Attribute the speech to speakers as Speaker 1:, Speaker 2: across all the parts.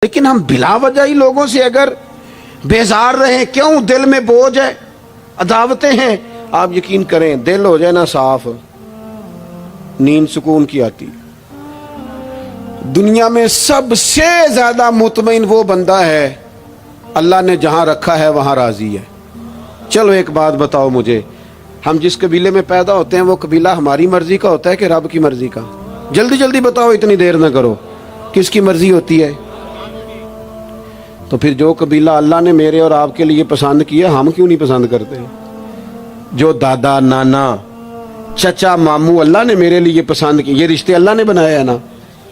Speaker 1: لیکن ہم بلا وجہ ہی لوگوں سے اگر بیزار رہیں، کیوں؟ دل میں بوجھ ہے، عداوتیں ہیں، آپ یقین کریں دل ہو جائے نا صاف، نیند سکون کی آتی۔ دنیا میں سب سے زیادہ مطمئن وہ بندہ ہے اللہ نے جہاں رکھا ہے وہاں راضی ہے۔ چلو ایک بات بتاؤ مجھے، ہم جس قبیلے میں پیدا ہوتے ہیں وہ قبیلہ ہماری مرضی کا ہوتا ہے کہ رب کی مرضی کا؟ جلدی جلدی بتاؤ، اتنی دیر نہ کرو، کس کی مرضی ہوتی ہے؟ تو پھر جو قبیلہ اللہ نے میرے اور آپ کے لیے پسند کیا ہم کیوں نہیں پسند کرتے؟ جو دادا نانا چچا ماموں اللہ نے میرے لیے پسند کی، یہ رشتے اللہ نے بنایا ہے نا،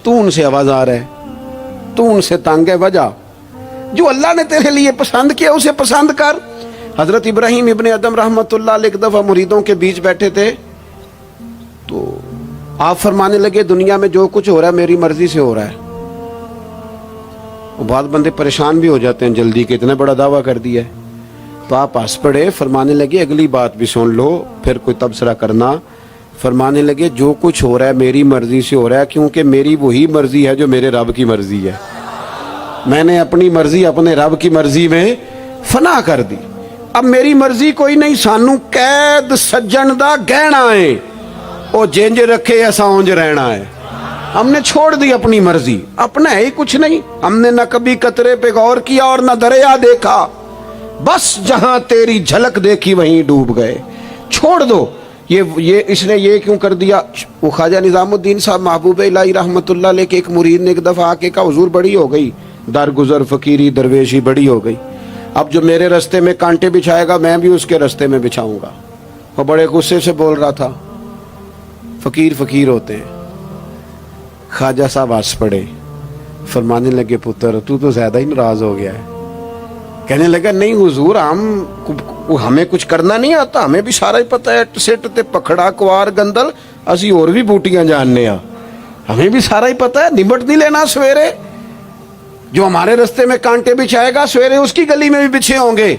Speaker 1: تو ان سے آوازار ہے، تو ان سے تنگ ہے۔ وجہ جو اللہ نے تیرے لیے پسند کیا اسے پسند کر۔ حضرت ابراہیم ابن ادم رحمۃ اللہ علیہ ایک دفعہ مریدوں کے بیچ بیٹھے تھے تو آپ فرمانے لگے دنیا میں جو کچھ ہو رہا ہے میری مرضی سے ہو رہا ہے۔ بعض بندے پریشان بھی ہو جاتے ہیں جلدی کہ اتنا بڑا دعویٰ کر دیا ہے، تو آپ ہنس پڑے، فرمانے لگے اگلی بات بھی سن لو پھر کوئی تبصرہ کرنا۔ فرمانے لگے جو کچھ ہو رہا ہے میری مرضی سے ہو رہا ہے، کیونکہ میری وہی مرضی ہے جو میرے رب کی مرضی ہے۔ میں نے اپنی مرضی اپنے رب کی مرضی میں فنا کر دی۔ اب میری مرضی کوئی نہیں، سانو قید سجن دا گہنا ہے، او جینج رکھے ایسا اونج رہنا ہے۔ ہم نے چھوڑ دی اپنی مرضی، اپنا ہے ہی کچھ نہیں۔ ہم نے نہ کبھی قطرے پہ غور کیا اور نہ دریا دیکھا، بس جہاں تیری جھلک دیکھی وہیں ڈوب گئے۔ چھوڑ دو یہ اس نے یہ کیوں کر دیا؟ وہ خواجہ نظام الدین صاحب محبوب الہی رحمۃ اللہ علیہ کے ایک مرید نے ایک دفعہ آ کے کہا حضور بڑی ہو گئی درگزر فقیری درویشی بڑی ہو گئی، اب جو میرے رستے میں کانٹے بچھائے گا میں بھی اس کے رستے میں بچھاؤں گا۔ وہ بڑے غصے سے بول رہا تھا، فقیر فقیر ہوتے ہیں۔ خواجہ صاحب ہنس پڑے، فرمانے لگے پتر تو زیادہ ہی ناراض ہو گیا ہے۔ کہنے لگا نہیں حضور، ہمیں کچھ کرنا نہیں آتا، ہمیں بھی سارا ہی پتہ ہے، سٹ تے پکھڑا کوار گندل اسی اور بھی بوٹیاں جاننے ہاں، ہمیں بھی سارا ہی پتہ ہے، نمٹ نہیں لینا سویرے۔ جو ہمارے رستے میں کانٹے بچھائے گا سویرے اس کی گلی میں بھی بچھے ہوں گے۔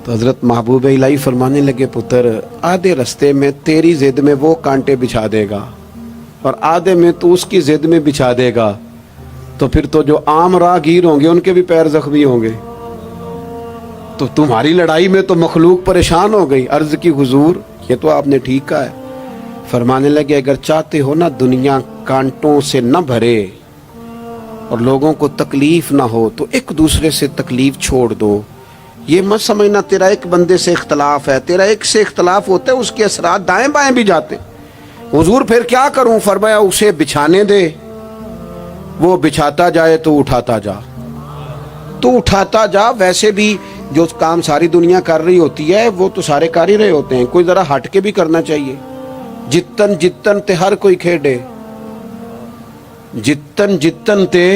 Speaker 1: تو حضرت محبوب الہی فرمانے لگے پتر آدھے رستے میں تیری ضد میں وہ کانٹے بچھا دے گا اور آدھے میں تو اس کی ضد میں بچھا دے گا، تو پھر تو جو عام راہگیر ہوں گے ان کے بھی پیر زخمی ہوں گے۔ تو تمہاری لڑائی میں تو مخلوق پریشان ہو گئی۔ عرض کی حضور یہ تو آپ نے ٹھیک کہا ہے۔ فرمانے لگے اگر چاہتے ہو نا دنیا کانٹوں سے نہ بھرے اور لوگوں کو تکلیف نہ ہو تو ایک دوسرے سے تکلیف چھوڑ دو۔ یہ مت سمجھنا تیرا ایک بندے سے اختلاف ہے، تیرا ایک سے اختلاف ہوتا ہے اس کے اثرات دائیں بائیں بھی جاتے۔ حضور پھر کیا کروں؟ فرمایا اسے بچھانے دے، وہ بچھاتا جائے تو اٹھاتا جا، تو اٹھاتا جا۔ ویسے بھی جو کام ساری دنیا کر رہی ہوتی ہے وہ تو سارے کر ہی رہے ہوتے ہیں، کوئی ذرا ہٹ کے بھی کرنا چاہیے۔ جتن جتن تے ہر کوئی کھیڈے، جتن جتن تے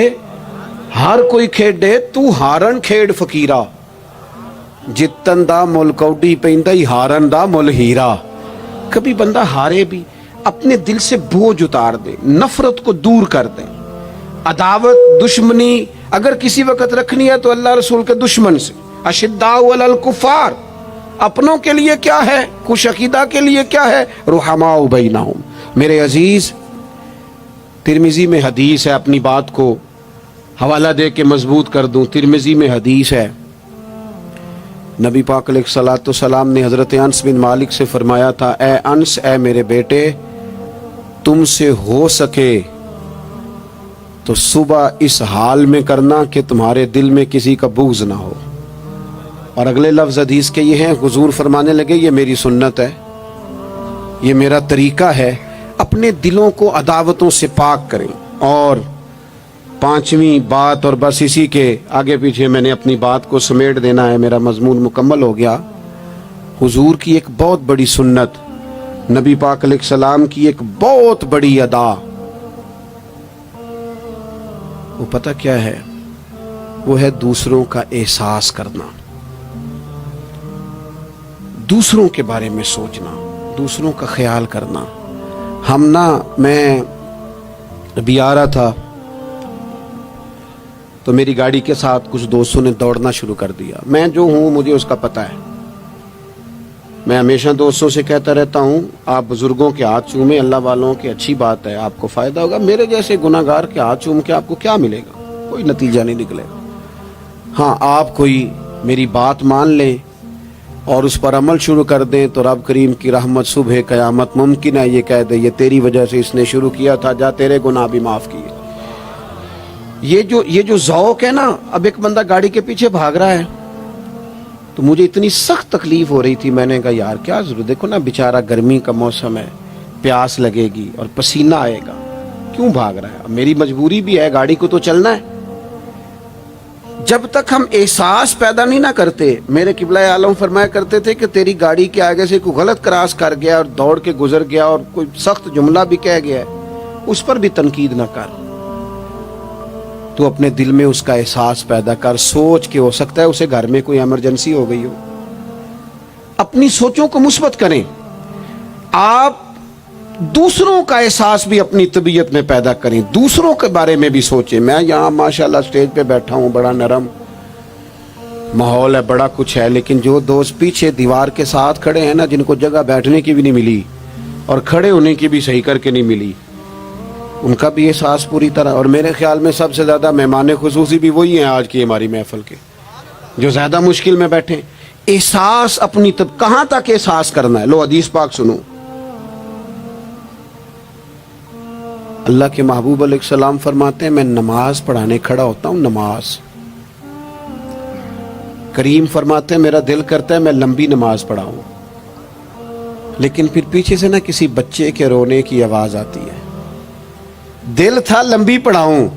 Speaker 1: ہر کوئی کھیڈے، تو ہارن کھیڈ فقیرا، جتن دا مل کوڈی پیندا ہی ہارن دا مل ہیرا۔ کبھی بندہ ہارے بھی اپنے دل سے بوجھ اتار دے، نفرت کو دور کر دے۔ عداوت دشمنی اگر کسی وقت رکھنی ہے تو اللہ رسول کے دشمن سے۔ اشداء علی الکفار، اپنوں کے لیے کیا ہے، خوش عقیدہ کے لیے کیا ہے، رحماء بینہم۔ میرے عزیز ترمذی میں حدیث ہے، اپنی بات کو حوالہ دے کے مضبوط کر دوں۔ ترمذی میں حدیث ہے، نبی پاک علیہ الصلوۃ والسلام نے حضرت انس بن مالک سے فرمایا تھا، اے انس، اے میرے بیٹے، تم سے ہو سکے تو صبح اس حال میں کرنا کہ تمہارے دل میں کسی کا بغض نہ ہو۔ اور اگلے لفظ حدیث کے یہ ہیں، حضور فرمانے لگے یہ میری سنت ہے، یہ میرا طریقہ ہے، اپنے دلوں کو عداوتوں سے پاک کریں۔ اور پانچویں بات، اور بس اسی کے آگے پیچھے میں نے اپنی بات کو سمیٹ دینا ہے، میرا مضمون مکمل ہو گیا۔ حضور کی ایک بہت بڑی سنت، نبی پاک علیہ السلام کی ایک بہت بڑی ادا، وہ پتہ کیا ہے؟ وہ ہے دوسروں کا احساس کرنا، دوسروں کے بارے میں سوچنا، دوسروں کا خیال کرنا۔ ہم میں ابھی آ رہا تھا تو میری گاڑی کے ساتھ کچھ دوستوں نے دوڑنا شروع کر دیا۔ میں جو ہوں مجھے اس کا پتہ ہے، میں ہمیشہ دوستوں سے کہتا رہتا ہوں آپ بزرگوں کے ہاتھ چومیں، اللہ والوں کی اچھی بات ہے، آپ کو فائدہ ہوگا۔ میرے جیسے گناہگار کے ہاتھ چوم کے آپ کو کیا ملے گا؟ کوئی نتیجہ نہیں نکلے گا. ہاں آپ کوئی میری بات مان لیں اور اس پر عمل شروع کر دیں تو رب کریم کی رحمت صبح قیامت ممکن ہے یہ کہہ دے یہ تیری وجہ سے اس نے شروع کیا تھا، جا تیرے گناہ بھی معاف کیے. یہ جو ذوق ہے نا، اب ایک بندہ گاڑی کے پیچھے بھاگ رہا ہے تو مجھے اتنی سخت تکلیف ہو رہی تھی، میں نے کہا یار کیا ضرورت، دیکھو نا بیچارہ گرمی کا موسم ہے، پیاس لگے گی اور پسینہ آئے گا، کیوں بھاگ رہا ہے؟ اب میری مجبوری بھی ہے، گاڑی کو تو چلنا ہے. جب تک ہم احساس پیدا نہیں نہ کرتے، میرے قبلہ عالم فرمایا کرتے تھے کہ تیری گاڑی کے آگے سے کوئی غلط کراس کر گیا اور دوڑ کے گزر گیا اور کوئی سخت جملہ بھی کہہ گیا ہے، اس پر بھی تنقید نہ کر، تو اپنے دل میں اس کا احساس پیدا کر، سوچ کے ہو سکتا ہے اسے گھر میں کوئی ایمرجنسی ہو گئی ہو. اپنی سوچوں کو مثبت کریں. آپ دوسروں کا احساس بھی اپنی طبیعت میں پیدا کریں، دوسروں کے بارے میں بھی سوچیں. میں یہاں ماشاءاللہ سٹیج پہ بیٹھا ہوں، بڑا نرم ماحول ہے، بڑا کچھ ہے، لیکن جو دوست پیچھے دیوار کے ساتھ کھڑے ہیں نا، جن کو جگہ بیٹھنے کی بھی نہیں ملی اور کھڑے ہونے کی بھی صحیح کر کے نہیں ملی، ان کا بھی احساس پوری طرح. اور میرے خیال میں سب سے زیادہ مہمان خصوصی بھی وہی ہیں آج کی ہماری محفل کے، جو زیادہ مشکل میں بیٹھے. احساس اپنی کہاں تک احساس کرنا ہے؟ لو حدیث پاک سنو. اللہ کے محبوب علیہ السلام فرماتے ہیں میں نماز پڑھانے کھڑا ہوتا ہوں، نماز. کریم فرماتے ہیں میرا دل کرتا ہے میں لمبی نماز پڑھاؤں، لیکن پھر پیچھے سے نہ کسی بچے کے رونے کی آواز آتی ہے. دل تھا لمبی پڑھاؤں،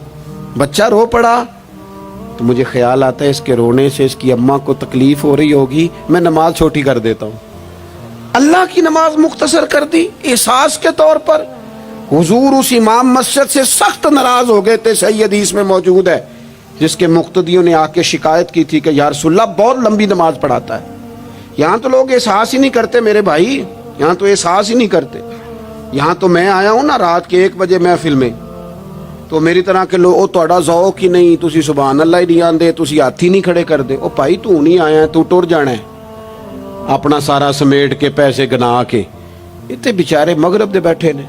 Speaker 1: بچہ رو پڑا تو مجھے خیال آتا ہے اس کے رونے سے اس کی اماں کو تکلیف ہو رہی ہوگی، میں نماز چھوٹی کر دیتا ہوں. اللہ کی نماز مختصر کر دی احساس کے طور پر. حضور اس امام مسجد سے سخت ناراض ہو گئے تھے، صحیح حدیث میں موجود ہے، جس کے مقتدیوں نے آ کے شکایت کی تھی کہ یا رسول اللہ بہت لمبی نماز پڑھاتا ہے. یہاں تو لوگ احساس ہی نہیں کرتے میرے بھائی، یہاں تو احساس ہی نہیں کرتے. یہاں تو میں آیا ہوں نا رات کے 1 بجے محفل میں، تو میری طرح کے لوگ تہاڈا ذوق ہی نہیں، تسی سبحان اللہ ہی نہیں آندے، تسی ہاتھ ہی نہیں کھڑے کر دے. او بھائی تو نہیں آیا ہے، تو ٹر جانا ہے اپنا سارا سمیٹ کے پیسے گنا کے. اتنے بیچارے مغرب دے بیٹھے نے،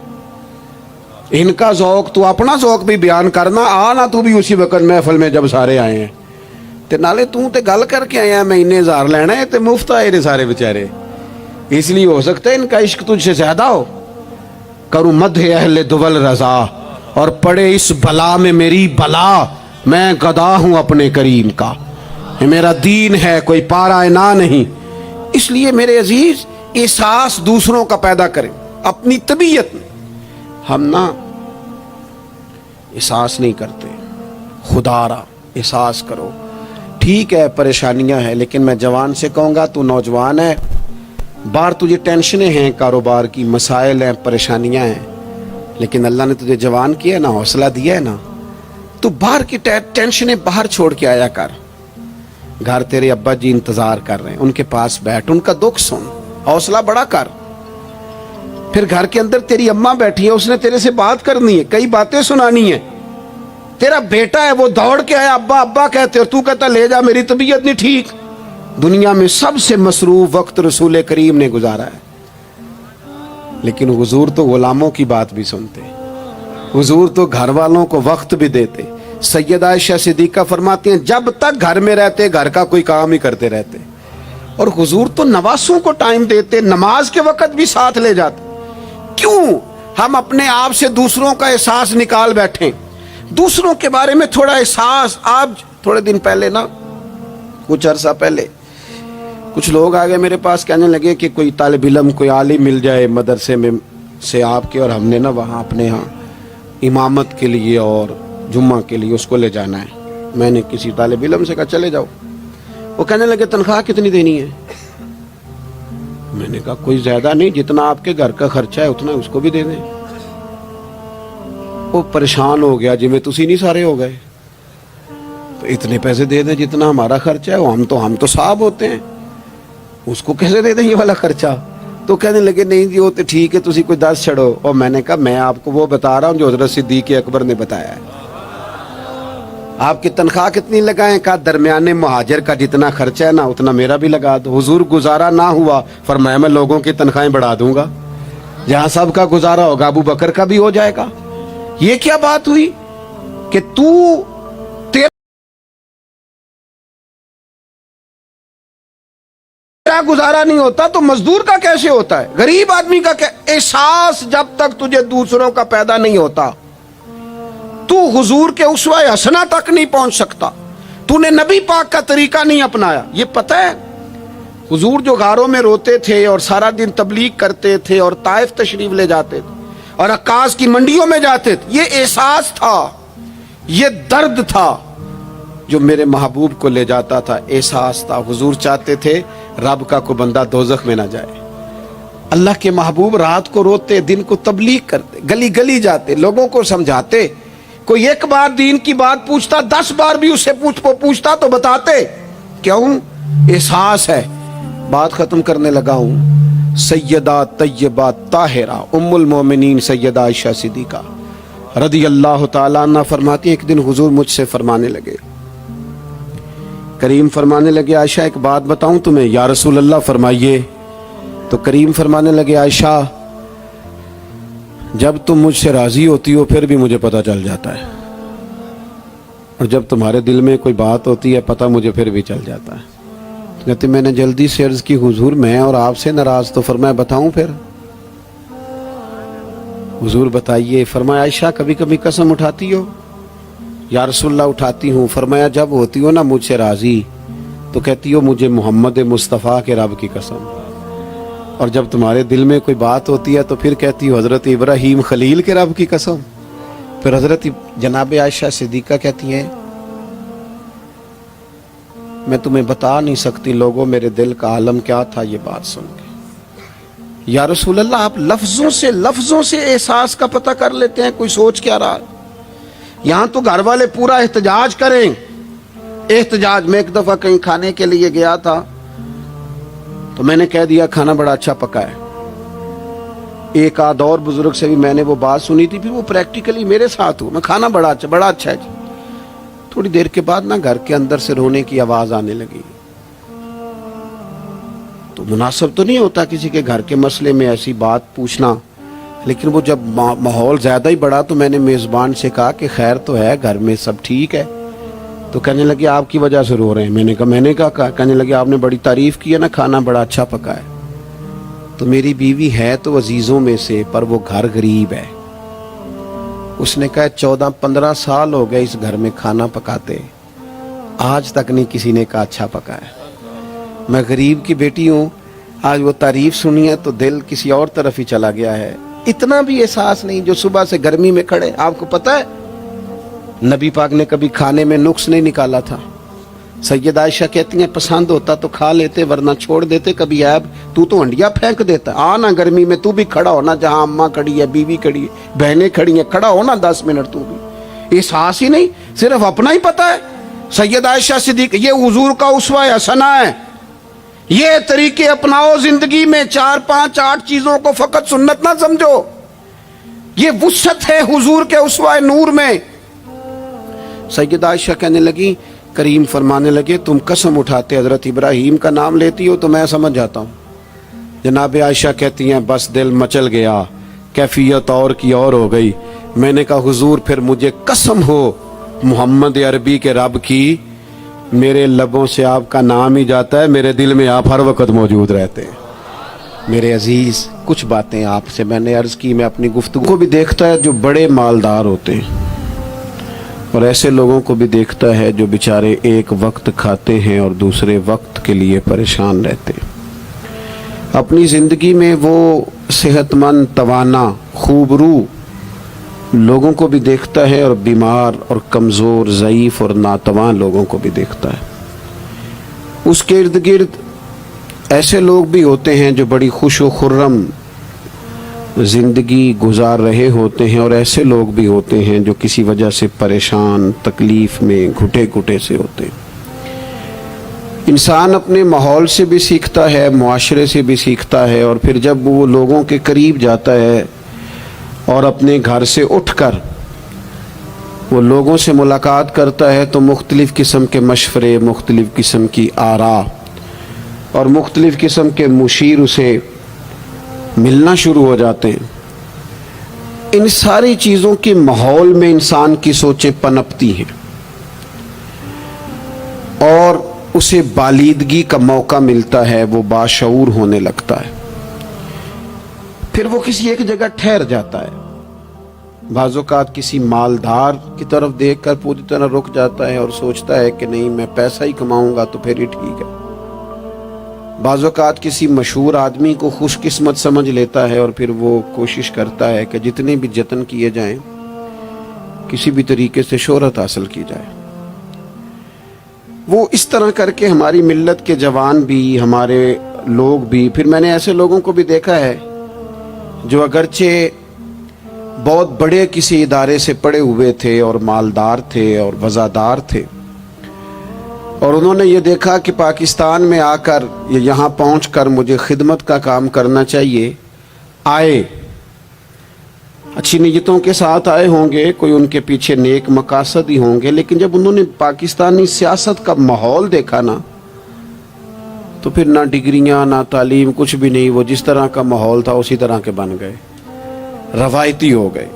Speaker 1: ان کا ذوق تو اپنا ذوق بھی بیان کرنا، آنا تو بھی اسی وقت محفل میں جب سارے آئے ہیں تے نالے تو تے گل کر کے آیا میں انہیں ہزار لینا ہے تے مفت آئے نے سارے بیچارے. اس لیے ہو سکتا ہے ان کا عشق تجھ سے زیادہ ہو. کروں مدح اہل دول رضا اور پڑے اس بلا میں میری بلا، میں گدا ہوں اپنے کریم کا، یہ میرا دین ہے کوئی پارا نہ نہیں. اس لیے میرے عزیز احساس دوسروں کا پیدا کریں اپنی طبیعت میں. ہم نا احساس نہیں کرتے، خدا را احساس کرو. ٹھیک ہے پریشانیاں ہیں، لیکن میں جوان سے کہوں گا تو نوجوان ہے، باہر تجھے ٹینشنیں ہیں، کاروبار کی مسائل ہیں، پریشانیاں ہیں، لیکن اللہ نے تجھے جوان کیا نا، حوصلہ دیا ہے نا، تو باہر کی ٹینشنیں باہر چھوڑ کے آیا کر. گھر تیرے ابا جی انتظار کر رہے ہیں، ان کے پاس بیٹھ، ان کا دکھ سن، حوصلہ بڑا کر. پھر گھر کے اندر تیری اماں بیٹھی ہے، اس نے تیرے سے بات کرنی ہے، کئی باتیں سنانی ہے. تیرا بیٹا ہے وہ دوڑ کے آیا ابا ابا کہتے، اور تو کہتا لے جا میری طبیعت نہیں ٹھیک. دنیا میں سب سے مصروف وقت رسول کریم نے گزارا ہے، لیکن حضور تو غلاموں کی بات بھی سنتے، حضور تو گھر والوں کو وقت بھی دیتے. سیدہ عائشہ صدیقہ فرماتی ہیں جب تک گھر میں رہتے گھر کا کوئی کام ہی کرتے رہتے. اور حضور تو نواسوں کو ٹائم دیتے، نماز کے وقت بھی ساتھ لے جاتے. کیوں ہم اپنے آپ سے دوسروں کا احساس نکال بیٹھیں، دوسروں کے بارے میں تھوڑا احساس. آپ تھوڑے دن پہلے نا، کچھ عرصہ پہلے کچھ لوگ آگے میرے پاس کہنے لگے کہ کوئی طالب علم کوئی عالم مل جائے مدرسے میں سے آپ کے، اور ہم نے نا وہاں اپنے ہاں امامت کے لیے اور جمعہ کے لیے اس کو لے جانا ہے. میں نے کسی طالب علم سے کہا چلے جاؤ. وہ کہنے لگے تنخواہ کتنی دینی ہے؟ میں نے کہا کوئی زیادہ نہیں، جتنا آپ کے گھر کا خرچہ ہے اتنا اس کو بھی دے دیں. وہ پریشان ہو گیا، جی میں تسی نہیں سارے ہو گئے، تو اتنے پیسے دے دیں جتنا ہمارا خرچہ ہے. ہم تو صاحب ہوتے ہیں، اس کو کیسے دے دیں یہ والا خرچہ؟ تو کہنے لگے نہیں جی وہ تو ٹھیک ہے، تسی کوئی 10 چھڑو. اور میں نے کہا میں آپ کو وہ بتا رہا ہوں جو حضرت صدیق اکبر نے بتایا ہے. آپ کی تنخواہ کتنی لگائیں؟ کہا درمیانے مہاجر کا جتنا خرچہ ہے نا اتنا میرا بھی لگا دو. حضور گزارا نہ ہوا، فرمایا میں لوگوں کی تنخواہیں بڑھا دوں گا، جہاں سب کا گزارا ہوگا ابو بکر کا بھی ہو جائے گا. یہ کیا بات ہوئی کہ کا گزارا نہیں ہوتا تو مزدور کا کیسے ہوتا ہے؟ غریب آدمی کا احساس جب تک تجھے دوسروں کا پیدا نہیں ہوتا تو حضور کے اسوہ حسنہ تک نہیں پہنچ سکتا، تو نے نبی پاک کا طریقہ نہیں اپنایا۔ یہ پتہ ہے حضور جو غاروں میں روتے تھے اور سارا دن تبلیغ کرتے تھے اور طائف تشریف لے جاتے تھے اور عکاظ کی منڈیوں میں جاتے تھے، یہ احساس تھا، یہ درد تھا جو میرے محبوب کو لے جاتا تھا، احساس تھا۔ حضور چاہتے تھے رب کا کوئی بندہ دوزخ میں نہ جائے۔ اللہ کے محبوب رات کو روتے، دن کو تبلیغ کرتے، گلی گلی جاتے، لوگوں کو سمجھاتے۔ کوئی ایک بار دین کی بات پوچھتا، 10 بار بھی اس سے پوچھتا تو بتاتے۔ کیوں؟ احساس ہے۔ بات ختم کرنے لگا ہوں۔ سیدہ طیبہ طاہرہ ام المومنین سیدہ عائشہ صدیقہ رضی اللہ تعالیٰ عنہ فرماتی، ایک دن حضور مجھ سے فرمانے لگے، کریم فرمانے لگے عائشہ ایک بات بتاؤں تمہیں؟ یا رسول اللہ فرمائیے۔ تو کریم فرمانے لگے عائشہ جب تم مجھ سے راضی ہوتی ہو پھر بھی مجھے پتہ چل جاتا ہے، اور جب تمہارے دل میں کوئی بات ہوتی ہے پتہ مجھے پھر بھی چل جاتا ہے۔ تو کہتے میں نے جلدی سے عرض کی حضور میں اور آپ سے ناراض، تو فرمایا بتاؤں پھر؟ حضور بتائیے۔ فرمایا عائشہ کبھی کبھی قسم اٹھاتی ہو؟ یا رسول اللہ اٹھاتی ہوں۔ فرمایا جب ہوتی ہو نا مجھ سے راضی تو کہتی ہو مجھے محمد مصطفیٰ کے رب کی قسم، اور جب تمہارے دل میں کوئی بات ہوتی ہے تو پھر کہتی ہو حضرت ابراہیم خلیل کے رب کی قسم۔ پھر حضرت جناب عائشہ صدیقہ کہتی ہیں میں تمہیں بتا نہیں سکتی لوگوں میرے دل کا عالم کیا تھا یہ بات سن کے۔ یا رسول اللہ آپ لفظوں سے احساس کا پتہ کر لیتے ہیں، کوئی سوچ کیا رہا؟ یہاں تو گھر والے پورا احتجاج کریں، احتجاج۔ میں ایک دفعہ کہیں کھانے کے لیے گیا تھا تو میں نے کہہ دیا کھانا بڑا اچھا پکا ہے۔ ایک آدھ اور بزرگ سے بھی میں نے وہ بات سنی تھی، پھر وہ پریکٹیکلی میرے ساتھ ہو، میں کھانا بڑا اچھا ہے جی۔ تھوڑی دیر کے بعد نا گھر کے اندر سے رونے کی آواز آنے لگی۔ تو مناسب تو نہیں ہوتا کسی کے گھر کے مسئلے میں ایسی بات پوچھنا، لیکن وہ جب ماحول زیادہ ہی بڑا تو میں نے میزبان سے کہا کہ خیر تو ہے گھر میں سب ٹھیک ہے؟ تو کہنے لگے آپ کی وجہ سے رو رہے ہیں۔ میں نے کہا کہنے لگے آپ نے بڑی تعریف کی ہے نا، کھانا بڑا اچھا پکا ہے۔ تو میری بیوی ہے تو عزیزوں میں سے، پر وہ گھر غریب ہے۔ اس نے کہا 14-15 سال ہو گئے اس گھر میں کھانا پکاتے، آج تک نہیں کسی نے کہا اچھا پکا ہے۔ میں غریب کی بیٹی ہوں، آج وہ تعریف سنی ہے تو دل کسی اور طرف ہی چلا گیا ہے۔ اتنا بھی احساس نہیں جو صبح سے گرمی میں کھڑے۔ آپ کو پتہ ہے نبی پاک نے کبھی کھانے میں نقص نہیں نکالا تھا۔ سیدہ عائشہ کہتی ہیں پسند ہوتا تو کھا لیتے ورنہ چھوڑ دیتے، کبھی عیب تو ہنڈیا پھینک دیتا۔ آنا گرمی میں تو بھی کھڑا ہونا، جہاں اماں کھڑی ہے، بیوی کھڑی ہے، بہنیں کھڑی ہیں، کھڑا ہونا 10 منٹ تو بھی۔ احساس ہی نہیں، صرف اپنا ہی پتہ ہے۔ سیدہ عائشہ صدیقہ یہ حضور کا اسوہ حسنہ ہے۔ یہ طریقے اپناؤ زندگی میں، 4 5 8 چیزوں کو فقط سنت نہ سمجھو، یہ وسعت ہے حضور کے اسوہ نور میں۔ سیدہ عائشہ کہنے لگی، کریم فرمانے لگے تم قسم اٹھاتے حضرت ابراہیم کا نام لیتی ہو تو میں سمجھ جاتا ہوں۔ جناب عائشہ کہتی ہیں بس دل مچل گیا، کیفیت اور کی اور ہو گئی۔ میں نے کہا حضور پھر مجھے قسم ہو محمد عربی کے رب کی، میرے لبوں سے آپ کا نام ہی جاتا ہے، میرے دل میں آپ ہر وقت موجود رہتے ہیں۔ میرے عزیز کچھ باتیں آپ سے میں نے عرض کی، میں اپنی گفتگو کو بھی دیکھتا ہے جو بڑے مالدار ہوتے ہیں، اور ایسے لوگوں کو بھی دیکھتا ہے جو بیچارے ایک وقت کھاتے ہیں اور دوسرے وقت کے لیے پریشان رہتے ہیں۔ اپنی زندگی میں وہ صحت مند، توانا، خوبرو لوگوں کو بھی دیکھتا ہے، اور بیمار اور کمزور، ضعیف اور ناتواں لوگوں کو بھی دیکھتا ہے۔ اس کے ارد گرد ایسے لوگ بھی ہوتے ہیں جو بڑی خوش و خرم زندگی گزار رہے ہوتے ہیں، اور ایسے لوگ بھی ہوتے ہیں جو کسی وجہ سے پریشان، تکلیف میں گھٹے گھٹے سے ہوتے ہیں۔ انسان اپنے ماحول سے بھی سیکھتا ہے، معاشرے سے بھی سیکھتا ہے، اور پھر جب وہ لوگوں کے قریب جاتا ہے اور اپنے گھر سے اٹھ کر وہ لوگوں سے ملاقات کرتا ہے تو مختلف قسم کے مشورے، مختلف قسم کی آراء اور مختلف قسم کے مشیر اسے ملنا شروع ہو جاتے ہیں۔ ان ساری چیزوں کے ماحول میں انسان کی سوچیں پنپتی ہیں، اور اسے بالیدگی کا موقع ملتا ہے، وہ باشعور ہونے لگتا ہے، پھر وہ کسی ایک جگہ ٹھہر جاتا ہے۔ بعض اوقات کسی مالدار کی طرف دیکھ کر پوری طرح رک جاتا ہے اور سوچتا ہے کہ نہیں، میں پیسہ ہی کماؤں گا تو پھر ہی ٹھیک ہے۔ بعض اوقات کسی مشہور آدمی کو خوش قسمت سمجھ لیتا ہے اور پھر وہ کوشش کرتا ہے کہ جتنے بھی جتن کیے جائیں کسی بھی طریقے سے شہرت حاصل کی جائے۔ وہ اس طرح کر کے ہماری ملت کے جوان بھی، ہمارے لوگ بھی، پھر میں نے ایسے لوگوں کو بھی دیکھا ہے جو اگرچہ بہت بڑے کسی ادارے سے پڑھے ہوئے تھے اور مالدار تھے اور وزادار تھے، اور انہوں نے یہ دیکھا کہ پاکستان میں آ کر، یہاں پہنچ کر مجھے خدمت کا کام کرنا چاہیے، آئے، اچھی نیتوں کے ساتھ آئے ہوں گے، کوئی ان کے پیچھے نیک مقاصد ہی ہوں گے، لیکن جب انہوں نے پاکستانی سیاست کا ماحول دیکھا نا، تو پھر نہ ڈگریاں نہ تعلیم، کچھ بھی نہیں، وہ جس طرح کا ماحول تھا اسی طرح کے بن گئے، روایتی ہو گئے۔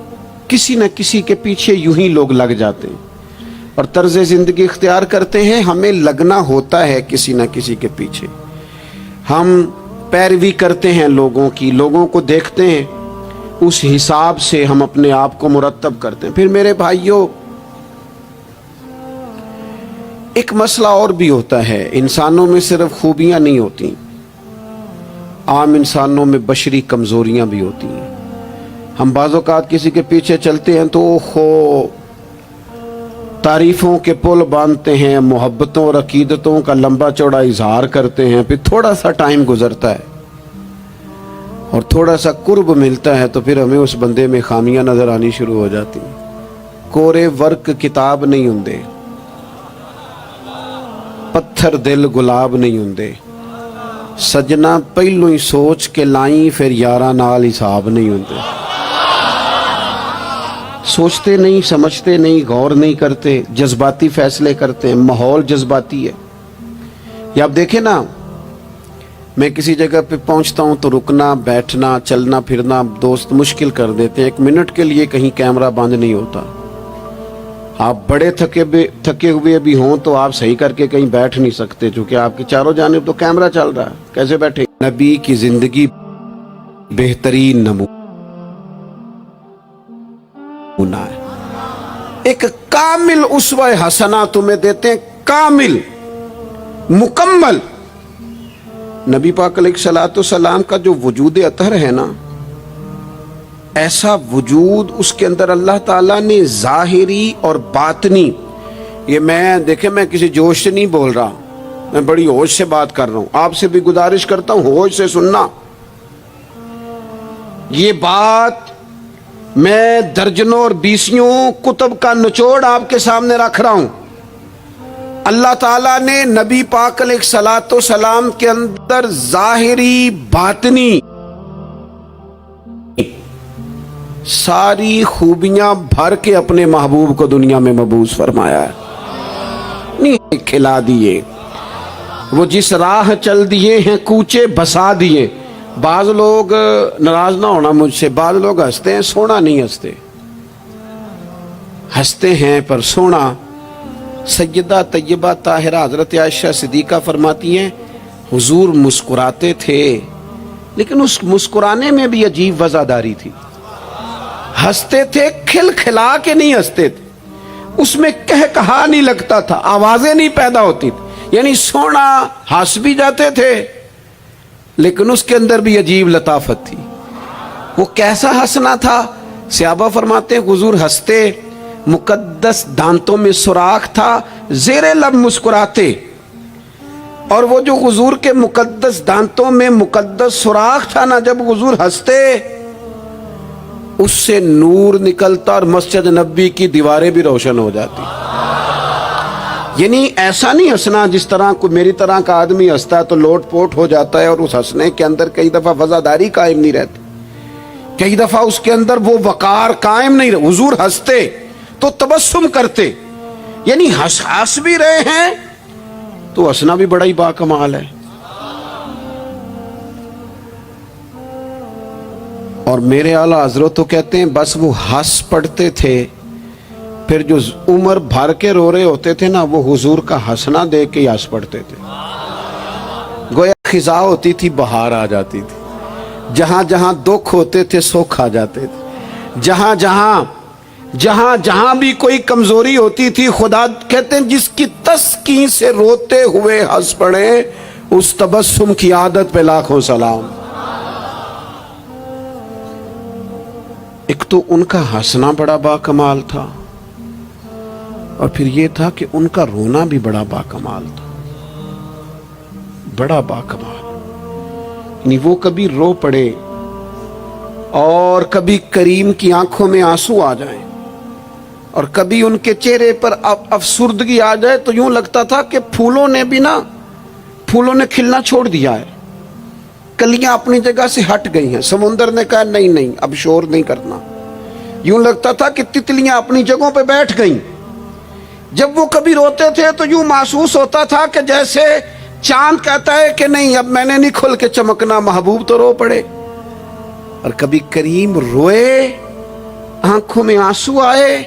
Speaker 1: کسی نہ کسی کے پیچھے یوں ہی لوگ لگ جاتے ہیں اور طرز زندگی اختیار کرتے ہیں۔ ہمیں لگنا ہوتا ہے کسی نہ کسی کے پیچھے، ہم پیروی کرتے ہیں لوگوں کی، لوگوں کو دیکھتے ہیں، اس حساب سے ہم اپنے آپ کو مرتب کرتے ہیں۔ پھر میرے بھائیوں، ایک مسئلہ اور بھی ہوتا ہے، انسانوں میں صرف خوبیاں نہیں ہوتی، عام انسانوں میں بشری کمزوریاں بھی ہوتی ہیں۔ ہم بعض اوقات کسی کے پیچھے چلتے ہیں تو تعریفوں کے پل باندھتے ہیں، محبتوں اور عقیدتوں کا لمبا چوڑا اظہار کرتے ہیں، پھر تھوڑا سا ٹائم گزرتا ہے اور تھوڑا سا قرب ملتا ہے تو پھر ہمیں اس بندے میں خامیاں نظر آنی شروع ہو جاتی ہیں۔ کورے ورک کتاب نہیں ہوندے، پتھر دل گلاب نہیں ہوندے، سجنا پہلو ہی سوچ کے لائیں پھر یاراں نال حساب نہیں ہوندے۔ سوچتے نہیں، سمجھتے نہیں، غور نہیں کرتے، جذباتی فیصلے کرتے ہیں، ماحول جذباتی ہے۔ یا آپ دیکھیں نا، میں کسی جگہ پہ پہنچتا ہوں تو رکنا، بیٹھنا، چلنا پھرنا دوست مشکل کر دیتے ہیں، 1 منٹ کے لیے کہیں کیمرہ بند نہیں ہوتا۔ آپ بڑے تھکے ہوئے بھی ہوں تو آپ صحیح کر کے کہیں بیٹھ نہیں سکتے، چونکہ آپ کی چاروں جانب تو کیمرہ چل رہا ہے، کیسے بیٹھے؟ نبی کی زندگی بہترین نمونہ ہے، ایک کامل اسوہ حسنہ تمہیں دیتے ہیں، کامل، مکمل۔ نبی پاک علیہ الصلوۃ والسلام کا جو وجود اطہر ہے نا، ایسا وجود اس کے اندر اللہ تعالیٰ نے ظاہری اور باطنی، یہ دیکھیں میں کسی جوش سے نہیں بول رہا، میں بڑی ہوش سے بات کر رہا ہوں، آپ سے بھی گزارش کرتا ہوں ہوش سے سننا۔ یہ بات میں درجنوں اور بیسیوں کتب کا نچوڑ آپ کے سامنے رکھ رہا ہوں۔ اللہ تعالیٰ نے نبی پاک علیہ الصلوۃ والسلام کے اندر ظاہری باطنی ساری خوبیاں بھر کے اپنے محبوب کو دنیا میں مبعوث فرمایا ہے، نہیں کھلا دیے، وہ جس راہ چل دیے ہیں کوچے بسا دیے۔ بعض لوگ ناراض نہ ہونا مجھ سے، بعض لوگ ہنستے ہیں، سونا نہیں ہنستے، ہنستے ہیں پر سونا۔ سیدہ طیبہ طاہرہ حضرت عائشہ صدیقہ فرماتی ہیں حضور مسکراتے تھے لیکن اس مسکرانے میں بھی عجیب وزاداری تھی، ہنستے تھے کھل کھلا کے نہیں ہنستے تھے، اس میں کہا نہیں لگتا تھا، آوازیں نہیں پیدا ہوتی تھی، یعنی سونا ہنس بھی جاتے تھے لیکن اس کے اندر بھی عجیب لطافت تھی۔ وہ کیسا ہنسنا تھا؟ صحابہ فرماتے ہیں حضور ہنستے، مقدس دانتوں میں سوراخ تھا، زیر لب مسکراتے، اور وہ جو حضور کے مقدس دانتوں میں مقدس سوراخ تھا نا، جب حضور ہنستے اس سے نور نکلتا اور مسجد نبی کی دیواریں بھی روشن ہو جاتی۔ یعنی ایسا نہیں ہنسنا جس طرح کوئی میری طرح کا آدمی ہنستا ہے تو لوٹ پوٹ ہو جاتا ہے اور اس ہنسنے کے اندر کئی دفعہ وزاداری قائم نہیں رہتی، کئی دفعہ اس کے اندر وہ وقار قائم نہیں رہتا۔ حضور ہنستے تو تبسم کرتے، یعنی ہنس بھی رہے ہیں تو ہنسنا بھی بڑا ہی باکمال ہے۔ اور میرے اعلیٰ حضرت تو کہتے ہیں بس وہ ہنس پڑتے تھے پھر جو عمر بھر کے رو رہے ہوتے تھے نا وہ حضور کا ہنسنا دیکھ کے ہی ہنس پڑتے تھے. گویا خزاں ہوتی تھی بہار آ جاتی تھی. جہاں جہاں دکھ ہوتے تھے سکھ آ جاتے تھے. جہاں جہاں بھی کوئی کمزوری ہوتی تھی خدا کہتے ہیں جس کی تسکین سے روتے ہوئے ہنس پڑے اس تبسم کی عادت پہ لاکھوں سلام. ایک تو ان کا ہنسنا بڑا با کمال تھا اور پھر یہ تھا کہ ان کا رونا بھی بڑا با کمال تھا. بڑا با کمال. یعنی وہ کبھی رو پڑے اور کبھی کریم کی آنکھوں میں آنسو آ جائیں اور کبھی ان کے چہرے پر افسردگی آ جائے تو یوں لگتا تھا کہ پھولوں نے کھلنا چھوڑ دیا ہے. کلیاں اپنی جگہ سے ہٹ گئی ہیں. سمندر نے کہا نہیں اب شور نہیں کرنا. یوں لگتا تھا کہ تتلیاں اپنی جگہوں پہ بیٹھ گئیں. جب وہ کبھی روتے تھے تو یوں محسوس ہوتا تھا کہ جیسے چاند کہتا ہے کہ نہیں اب میں نے نہیں کھل کے چمکنا, محبوب تو رو پڑے. اور کبھی کریم روئے, آنکھوں میں آنسو آئے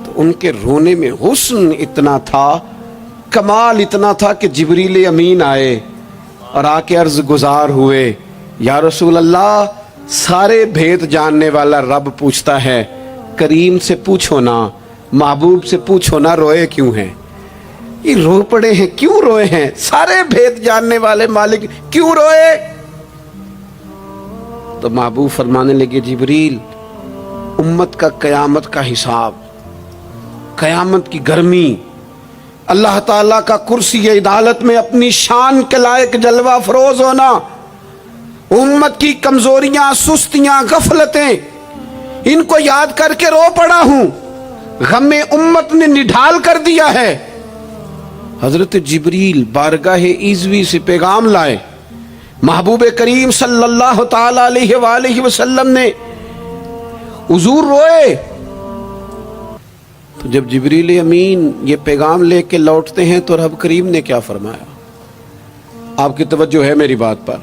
Speaker 1: تو ان کے رونے میں حسن اتنا تھا, کمال اتنا تھا کہ جبریل امین آئے اور آ کے عرض گزار ہوئے, یا رسول اللہ سارے بھید جاننے والا رب پوچھتا ہے کریم سے پوچھو نا, محبوب سے پوچھو نا روئے کیوں ہیں. یہ رو پڑے ہیں, کیوں روئے ہیں؟ سارے بھید جاننے والے مالک کیوں روئے؟ تو محبوب فرمانے لگے جبریل امت کا قیامت کا حساب, قیامت کی گرمی, اللہ تعالیٰ کا کرسی عدالت میں اپنی شان کے لائق جلوہ فروز ہونا, امت کی کمزوریاں, سستیاں, غفلتیں, ان کو یاد کر کے رو پڑا ہوں. غم امت نے نڈھال کر دیا ہے. حضرت جبریل بارگاہ ایزوی سے پیغام لائے, محبوب کریم صلی اللہ تعالی علیہ وآلہ وسلم نے حضور روئے. تو جب جبریل امین یہ پیغام لے کے لوٹتے ہیں تو رب کریم نے کیا فرمایا؟ آپ کی توجہ ہے میری بات پر؟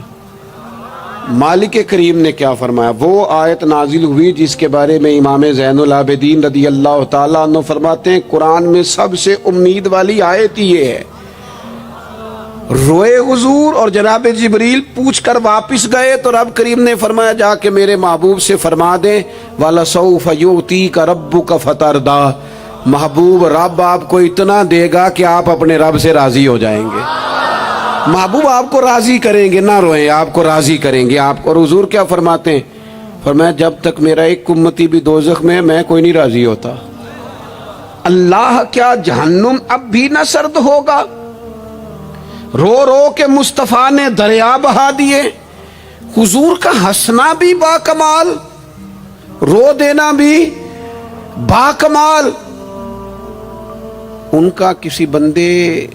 Speaker 1: مالک کریم نے کیا فرمایا؟ وہ آیت نازل ہوئی جس کے بارے میں امام زین العابدین رضی اللہ تعالیٰ عنہ فرماتے ہیں قرآن میں سب سے امید والی آیت یہ ہے. روئے حضور اور جناب جبریل پوچھ کر واپس گئے تو رب کریم نے فرمایا جا کے میرے محبوب سے فرما دیں وَلَسَوْفَ يُؤْتِيكَ رَبُّكَ فَتَرْضَىٰ, محبوب رب آپ کو اتنا دے گا کہ آپ اپنے رب سے راضی ہو جائیں گے. محبوب آپ کو راضی کریں گے, نہ روئیں, آپ کو راضی کریں گے آپ کو. اور حضور کیا فرماتے ہیں؟ فرمایا جب تک میرا ایک امتی بھی دوزخ میں میں کوئی نہیں راضی ہوتا. اللہ کیا جہنم اب بھی نہ سرد ہوگا؟ رو رو کے مصطفیٰ نے دریا بہا دیے. حضور کا ہنسنا بھی با کمال, رو دینا بھی با کمال. ان کا کسی بندے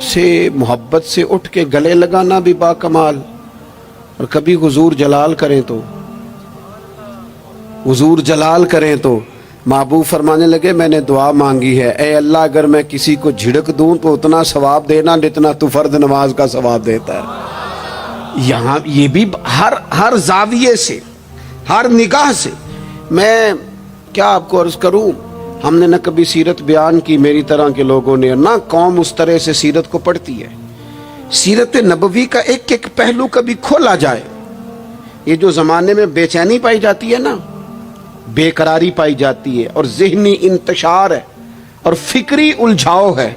Speaker 1: سے محبت سے اٹھ کے گلے لگانا بھی با کمال. اور کبھی حضور جلال کریں تو محبوب فرمانے لگے میں نے دعا مانگی ہے, اے اللہ اگر میں کسی کو جھڑک دوں تو اتنا ثواب دینا جتنا تو فرض نماز کا ثواب دیتا ہے. یہاں یہ بھی ہر زاویے سے, ہر نگاہ سے. میں کیا آپ کو عرض کروں, ہم نے نہ کبھی سیرت بیان کی میری طرح کے لوگوں نے, نہ قوم اس طرح سے سیرت کو پڑھتی ہے. سیرت نبوی کا ایک ایک پہلو کبھی کھولا جائے. یہ جو زمانے میں بے چینی پائی جاتی ہے نا, بے قراری پائی جاتی ہے اور ذہنی انتشار ہے اور فکری الجھاؤ ہے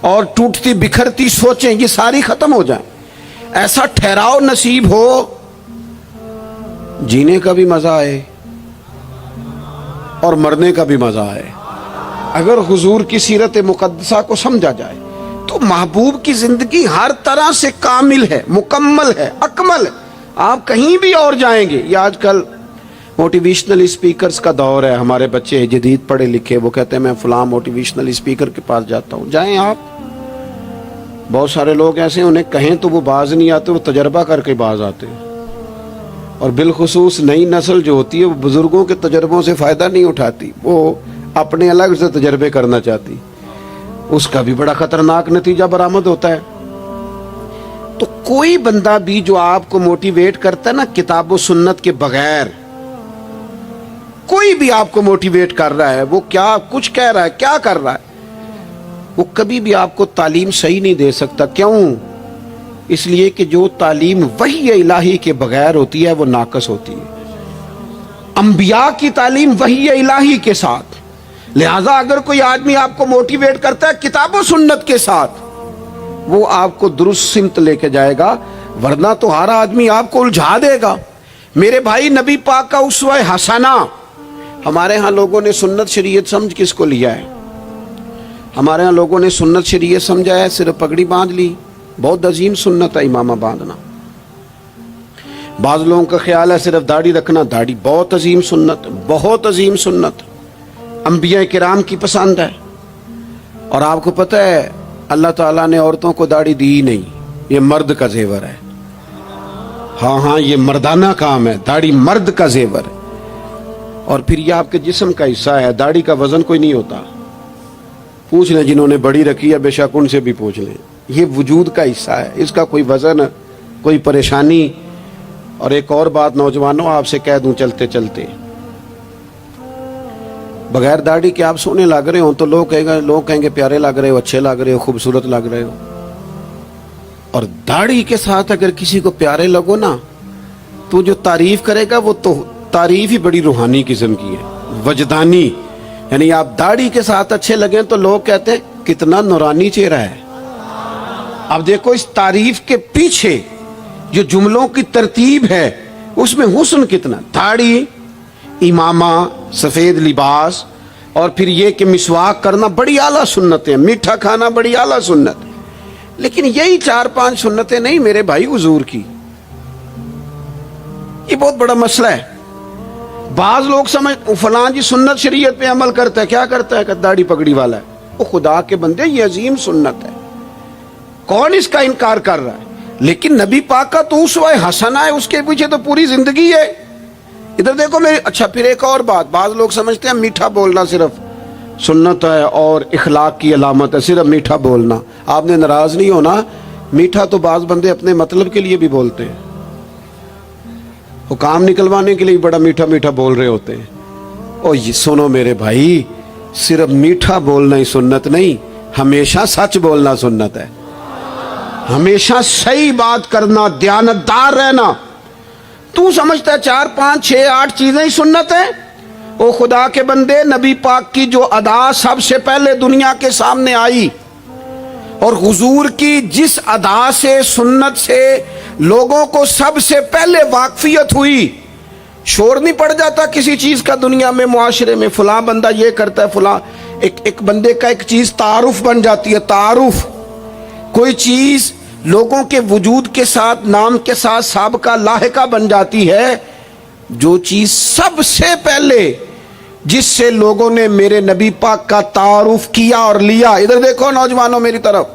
Speaker 1: اور ٹوٹتی بکھرتی سوچیں, یہ ساری ختم ہو جائیں. ایسا ٹھہراؤ نصیب ہو, جینے کا بھی مزہ آئے اور مرنے کا بھی مزہ آئے. اگر حضور کی سیرت مقدسہ کو سمجھا جائے تو محبوب کی زندگی ہر طرح سے کامل ہے, مکمل ہے, اکمل ہے. آپ کہیں بھی اور جائیں گے. یہ آج کل موٹیویشنل اسپیکرز کا دور ہے. ہمارے بچے جدید پڑھے لکھے, وہ کہتے ہیں میں فلاں موٹیویشنل اسپیکر کے پاس جاتا ہوں. جائیں آپ. بہت سارے لوگ ایسے انہیں کہیں تو وہ باز نہیں آتے, وہ تجربہ کر کے باز آتے ہیں. اور بالخصوص نئی نسل جو ہوتی ہے وہ بزرگوں کے تجربوں سے فائدہ نہیں اٹھاتی, وہ اپنے الگ سے تجربے کرنا چاہتی. اس کا بھی بڑا خطرناک نتیجہ برآمد ہوتا ہے. تو کوئی بندہ بھی جو آپ کو موٹیویٹ کرتا ہے نا کتاب و سنت کے بغیر, کوئی بھی آپ کو موٹیویٹ کر رہا ہے، وہ کیا کچھ کہہ رہا ہے، کیا کر رہا ہے، وہ کبھی بھی آپ کو تعلیم صحیح نہیں دے سکتا۔ کیوں؟ اس لیے کہ جو تعلیم وحی الہی کے بغیر ہوتی ہے وہ ناقص ہوتی ہے۔ انبیاء کی تعلیم وحی الہی کے ساتھ، لہذا اگر کوئی آدمی آپ کو موٹیویٹ کرتا ہے کتاب و سنت کے ساتھ، وہ آپ کو درست سمت لے کے جائے گا، ورنہ تو ہر آدمی آپ کو الجھا دے گا۔ میرے بھائی، نبی پاک کا اسوہ حسنہ، ہمارے ہاں لوگوں نے سنت شریعت سمجھ کس کو لیا ہے؟ ہمارے ہاں لوگوں نے سنت شریعت سمجھا ہے صرف پگڑی باندھ لی، بہت عظیم سنت ہے امامہ باندھنا۔ بعض لوگوں کا خیال ہے صرف داڑھی رکھنا، داڑھی بہت عظیم سنت، بہت عظیم سنت، انبیاء کرام کی پسند ہے۔ اور آپ کو پتہ ہے اللہ تعالیٰ نے عورتوں کو داڑھی دی ہی نہیں، یہ مرد کا زیور ہے۔ ہاں یہ مردانہ کام ہے، داڑھی مرد کا زیور ہے۔ اور پھر یہ آپ کے جسم کا حصہ ہے، داڑھی کا وزن کوئی نہیں ہوتا۔ پوچھ لیں جنہوں نے بڑی رکھی ہے، بے شک ان سے بھی پوچھ لیں، یہ وجود کا حصہ ہے، اس کا کوئی وزن، کوئی پریشانی۔ اور ایک اور بات نوجوانوں آپ سے کہہ دوں چلتے چلتے، بغیر داڑھی کے آپ سونے لگ رہے ہوں تو لوگ کہیں گے پیارے لگ رہے ہو، اچھے لگ رہے ہو، خوبصورت لگ رہے ہو۔ اور داڑھی کے ساتھ اگر کسی کو پیارے لگو نا تو جو تعریف کرے گا وہ تو تعریف ہی بڑی روحانی قسم کی ہے، وجدانی۔ یعنی آپ داڑھی کے ساتھ اچھے لگیں تو لوگ کہتے ہیں کتنا نورانی چہرہ ہے۔ اب دیکھو اس تعریف کے پیچھے جو جملوں کی ترتیب ہے اس میں حسن کتنا، داڑھی، امامہ، سفید لباس، اور پھر یہ کہ مسواک کرنا بڑی اعلیٰ سنتیں، میٹھا کھانا بڑی اعلیٰ سنت۔ لیکن یہی 4-5 سنتیں نہیں میرے بھائی حضور کی، یہ بہت بڑا مسئلہ ہے۔ بعض لوگ سمجھ فلاں جی سنت شریعت پہ عمل کرتا ہے، کیا کرتا ہے کہ داڑھی پگڑی والا ہے، وہ خدا کے بندے یہ عظیم سنت ہے، کون اس کا انکار کر رہا ہے؟ لیکن نبی پاک کا تو اسوہ حسنہ ہے، اس کے پیچھے تو پوری زندگی ہے۔ ادھر دیکھو میری، اچھا پھر ایک اور بات، بعض لوگ سمجھتے ہیں میٹھا بولنا صرف سنت ہے اور اخلاق کی علامت ہے، صرف میٹھا بولنا۔ آپ نے ناراض نہیں ہونا، میٹھا تو بعض بندے اپنے مطلب کے لیے بھی بولتے ہیں، وہ کام نکلوانے کے لیے بڑا میٹھا میٹھا بول رہے ہوتے ہیں۔ اور یہ سنو میرے بھائی، صرف میٹھا بولنا ہی سنت نہیں، ہمیشہ سچ بولنا سنت ہے، ہمیشہ صحیح بات کرنا، دیانتدار رہنا۔ تو سمجھتا ہے 4 5 6 8 چیزیں ہی سنت ہیں؟ او خدا کے بندے، نبی پاک کی جو ادا سب سے پہلے دنیا کے سامنے آئی اور حضور کی جس ادا سے، سنت سے لوگوں کو سب سے پہلے واقفیت ہوئی، شور نہیں پڑ جاتا کسی چیز کا دنیا میں، معاشرے میں فلاں بندہ یہ کرتا ہے، فلاں ایک بندے کا ایک چیز تعارف بن جاتی ہے، تعارف۔ کوئی چیز لوگوں کے وجود کے ساتھ، نام کے ساتھ سابقہ لاحقہ بن جاتی ہے۔ جو چیز سب سے پہلے جس سے لوگوں نے میرے نبی پاک کا تعارف کیا اور لیا، ادھر دیکھو نوجوانوں میری طرف،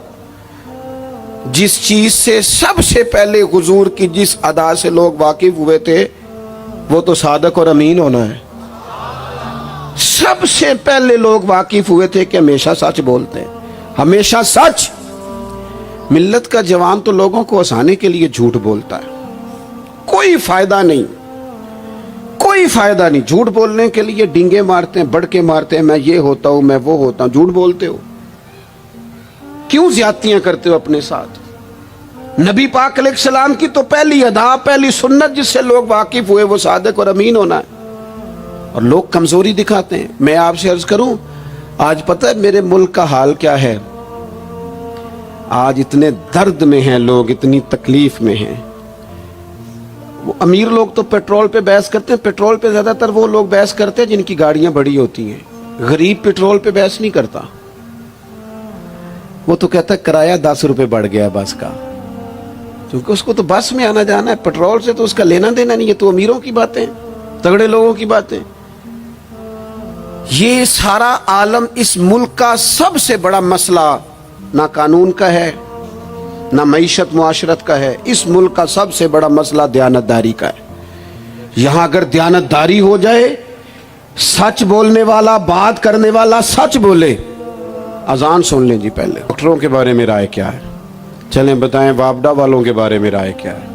Speaker 1: جس چیز سے سب سے پہلے حضور کی جس ادا سے لوگ واقف ہوئے تھے وہ تو صادق اور امین ہونا ہے۔ سب سے پہلے لوگ واقف ہوئے تھے کہ ہمیشہ سچ بولتے ہیں، ہمیشہ سچ۔ ملت کا جوان تو لوگوں کو ہنسانے کے لیے جھوٹ بولتا ہے، کوئی فائدہ نہیں، کوئی فائدہ نہیں۔ جھوٹ بولنے کے لیے ڈنگے مارتے ہیں، بڑھ کے مارتے ہیں، میں یہ ہوتا ہوں، میں وہ ہوتا ہوں۔ جھوٹ بولتے ہو، کیوں زیادتیاں کرتے ہو اپنے ساتھ؟ نبی پاک علیہ السلام کی تو پہلی ادا، پہلی سنت جس سے لوگ واقف ہوئے وہ صادق اور امین ہونا ہے، اور لوگ کمزوری دکھاتے ہیں۔ میں آپ سے عرض کروں، آج پتہ ہے میرے ملک کا حال کیا ہے؟ آج اتنے درد میں ہیں لوگ، اتنی تکلیف میں ہیں۔ وہ امیر لوگ تو پیٹرول پہ بحث کرتے ہیں، پیٹرول پہ زیادہ تر وہ لوگ بحث کرتے ہیں جن کی گاڑیاں بڑی ہوتی ہیں۔ غریب پیٹرول پہ بحث نہیں کرتا، وہ تو کہتا ہے کرایہ 10 روپے بڑھ گیا بس کا، کیونکہ اس کو تو بس میں آنا جانا ہے، پیٹرول سے تو اس کا لینا دینا نہیں ہے۔ تو امیروں کی باتیں، تگڑے لوگوں کی باتیں۔ یہ سارا عالم، اس ملک کا سب سے بڑا مسئلہ نہ قانون کا ہے، نہ معیشت معاشرت کا ہے، اس ملک کا سب سے بڑا مسئلہ دیانتداری کا ہے۔ یہاں اگر دیانتداری ہو جائے، سچ بولنے والا، بات کرنے والا سچ بولے۔ اذان سن لیں جی پہلے، ڈاکٹروں کے بارے میں رائے کیا ہے؟ چلیں بتائیں وابڈا والوں کے بارے میں رائے کیا ہے؟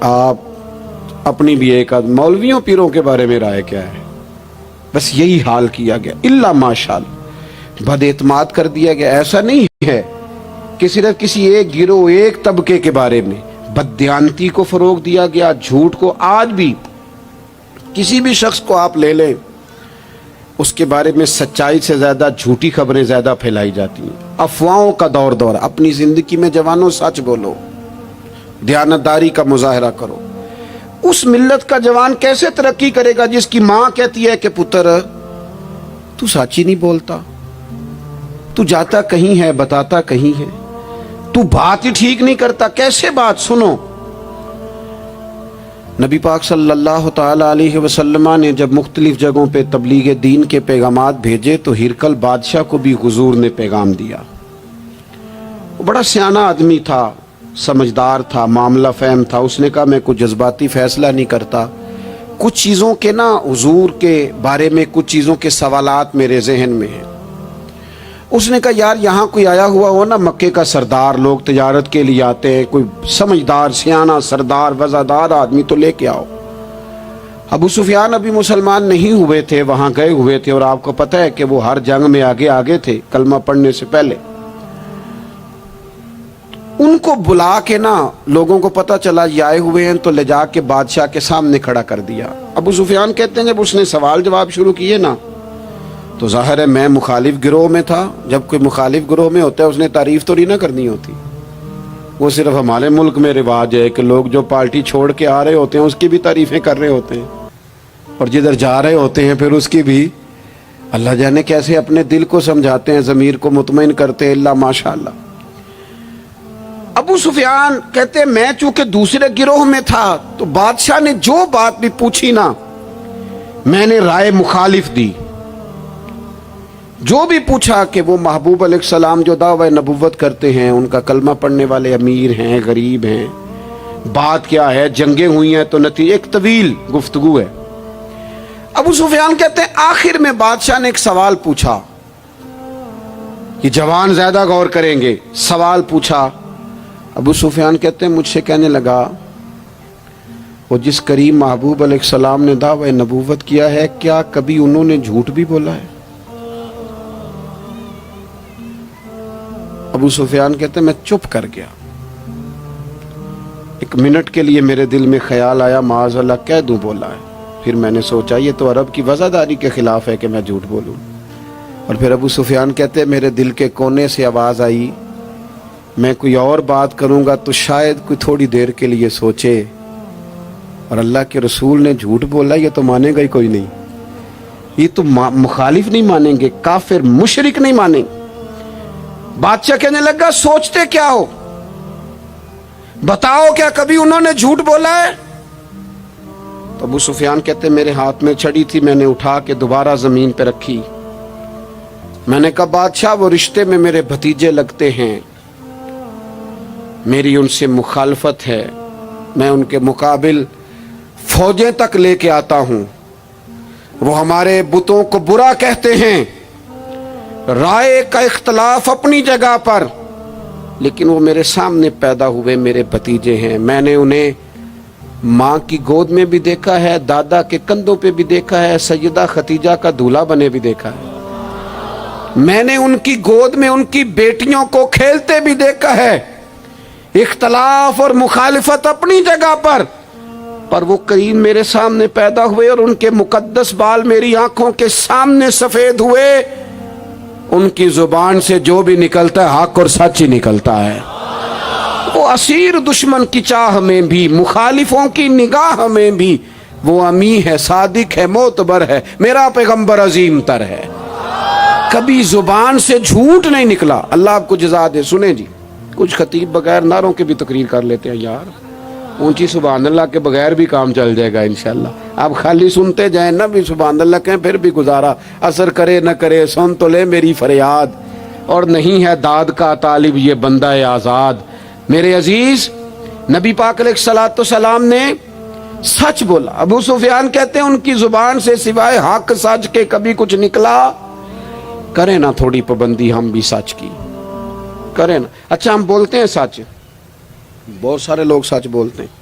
Speaker 1: آپ اپنی بھی ایک آدھ مولویوں پیروں کے بارے میں رائے کیا ہے، بس یہی حال کیا گیا، الا ماشاءاللہ بد اعتماد کر دیا گیا۔ ایسا نہیں ہے کہ صرف کسی ایک گروہ ایک طبقے کے بارے میں بددیانتی کو فروغ دیا گیا، جھوٹ کو۔ آج بھی کسی بھی شخص کو آپ لے لیں، اس کے بارے میں سچائی سے زیادہ جھوٹی خبریں زیادہ پھیلائی جاتی ہیں، افواہوں کا دور۔ اپنی زندگی میں جوانوں سچ بولو، دیانتداری کا مظاہرہ کرو۔ اس ملت کا جوان کیسے ترقی کرے گا جس کی ماں کہتی ہے کہ پتر تو سچ ہی نہیں بولتا، تو جاتا کہیں ہے بتاتا کہیں ہے، تو بات ہی ٹھیک نہیں کرتا، کیسے بات سنو۔ نبی پاک صلی اللہ تعالی علیہ وسلم نے جب مختلف جگہوں پہ تبلیغ دین کے پیغامات بھیجے تو ہرقل بادشاہ کو بھی حضور نے پیغام دیا۔ وہ بڑا سیانہ آدمی تھا، سمجھدار تھا، معاملہ فہم تھا۔ اس نے کہا میں کوئی جذباتی فیصلہ نہیں کرتا، کچھ چیزوں کے حضور کے بارے میں کچھ چیزوں کے سوالات میرے ذہن میں ہیں۔ اس نے کہا یار یہاں کوئی آیا ہوا ہو نا، مکے کا سردار، لوگ تجارت کے لیے آتے ہیں، کوئی سمجھدار سیانہ سردار وزادار آدمی تو لے کے آؤ۔ ابو سفیان ابھی مسلمان نہیں ہوئے تھے، وہاں گئے ہوئے تھے، اور آپ کو پتہ ہے کہ وہ ہر جنگ میں آگے تھے کلمہ پڑھنے سے پہلے۔ ان کو بلا کے لوگوں کو پتہ چلا یہ آئے ہوئے ہیں، تو لے جا کے بادشاہ کے سامنے کھڑا کر دیا۔ ابو سفیان کہتے ہیں جب اس نے سوال جواب شروع کیے تو ظاہر ہے میں مخالف گروہ میں تھا۔ جب کوئی مخالف گروہ میں ہوتا ہے اس نے تعریف تو نہیں نہ کرنی ہوتی، وہ صرف ہمارے ملک میں رواج ہے کہ لوگ جو پارٹی چھوڑ کے آ رہے ہوتے ہیں اس کی بھی تعریفیں کر رہے ہوتے ہیں، اور جدھر جا رہے ہوتے ہیں پھر اس کی بھی۔ اللہ جانے کیسے اپنے دل کو سمجھاتے ہیں، ضمیر کو مطمئن کرتے ہیں، اللہ ماشاءاللہ۔ ابو سفیان کہتے ہیں میں چونکہ دوسرے گروہ میں تھا تو بادشاہ نے جو بات بھی پوچھی میں نے رائے مخالف دی۔ جو بھی پوچھا کہ وہ محبوب علیہ السلام جو دعوی نبوت کرتے ہیں، ان کا کلمہ پڑھنے والے امیر ہیں، غریب ہیں، بات کیا ہے، جنگیں ہوئی ہیں، تو نتیجہ ایک طویل گفتگو ہے۔ ابو سفیان کہتے ہیں آخر میں بادشاہ نے ایک سوال پوچھا، یہ جوان زیادہ غور کریں گے، سوال پوچھا۔ ابو سفیان کہتے ہیں مجھ سے کہنے لگا وہ جس کریم محبوب علیہ السلام نے دعوی نبوت کیا ہے، کیا کبھی انہوں نے جھوٹ بھی بولا ہے؟ ابو سفیان کہتے ہیں میں چپ کر گیا۔ ایک منٹ کے لیے میرے دل میں خیال آیا معاذ اللہ کہہ دوں بولا ہے، پھر میں نے سوچا یہ تو عرب کی وزاداری کے خلاف ہے کہ میں جھوٹ بولوں، اور پھر ابو سفیان کہتے ہیں میرے دل کے کونے سے آواز آئی میں کوئی اور بات کروں گا تو شاید کوئی تھوڑی دیر کے لیے سوچے، اور اللہ کے رسول نے جھوٹ بولا یہ تو مانے گا ہی کوئی نہیں، یہ تو مخالف نہیں مانیں گے، کافر مشرک نہیں مانیں گے۔ بادشاہ کہنے لگا سوچتے کیا ہو، بتاؤ کیا کبھی انہوں نے جھوٹ بولا ہے؟ تو ابو سفیان کہتے میرے ہاتھ میں چھڑی تھی، میں نے اٹھا کے دوبارہ زمین پہ رکھی۔ میں نے کہا بادشاہ وہ رشتے میں میرے بھتیجے لگتے ہیں، میری ان سے مخالفت ہے، میں ان کے مقابل فوجیں تک لے کے آتا ہوں، وہ ہمارے بتوں کو برا کہتے ہیں، رائے کا اختلاف اپنی جگہ پر، لیکن وہ میرے سامنے پیدا ہوئے میرے بھتیجے ہیں، میں نے انہیں ماں کی گود میں بھی دیکھا ہے، دادا کے کندھوں پہ بھی دیکھا ہے، سیدہ ختیجہ کا دولہا بنے بھی دیکھا ہے، میں نے ان کی گود میں ان کی بیٹیوں کو کھیلتے بھی دیکھا ہے۔ اختلاف اور مخالفت اپنی جگہ پر وہ کریم میرے سامنے پیدا ہوئے اور ان کے مقدس بال میری آنکھوں کے سامنے سفید ہوئے، ان کی زبان سے جو بھی نکلتا ہے حق اور سچ ہی نکلتا ہے۔ وہ اسیر دشمن کی چاہ میں بھی، مخالفوں کی نگاہ میں بھی وہ امی ہے، صادق ہے، معتبر ہے، میرا پیغمبر عظیم تر ہے، کبھی زبان سے جھوٹ نہیں نکلا۔ اللہ آپ کو جزا دے۔ سنیں جی، کچھ خطیب بغیر نعروں کے بھی تقریر کر لیتے ہیں یار، اونچی سبحان اللہ کے بغیر بھی کام چل جائے گا انشاءاللہ۔ آپ خالی سنتے جائیں نہ بھی سبحان اللہ کہیں، پھر بھی گزارا اثر کرے نہ کرے، سن تو لے میری فریاد، اور نہیں ہے داد کا طالب یہ بندہ آزاد۔ میرے عزیز، نبی پاک علیہ الصلوۃ والسلام نے سچ بولا۔ ابو سفیان کہتے ہیں ان کی زبان سے سوائے حق سچ کے کبھی کچھ نکلا؟ کریں نا تھوڑی پابندی ہم بھی سچ کی، کریں نا۔ اچھا ہم بولتے ہیں سچ، بہت سارے لوگ سچ بولتے ہیں،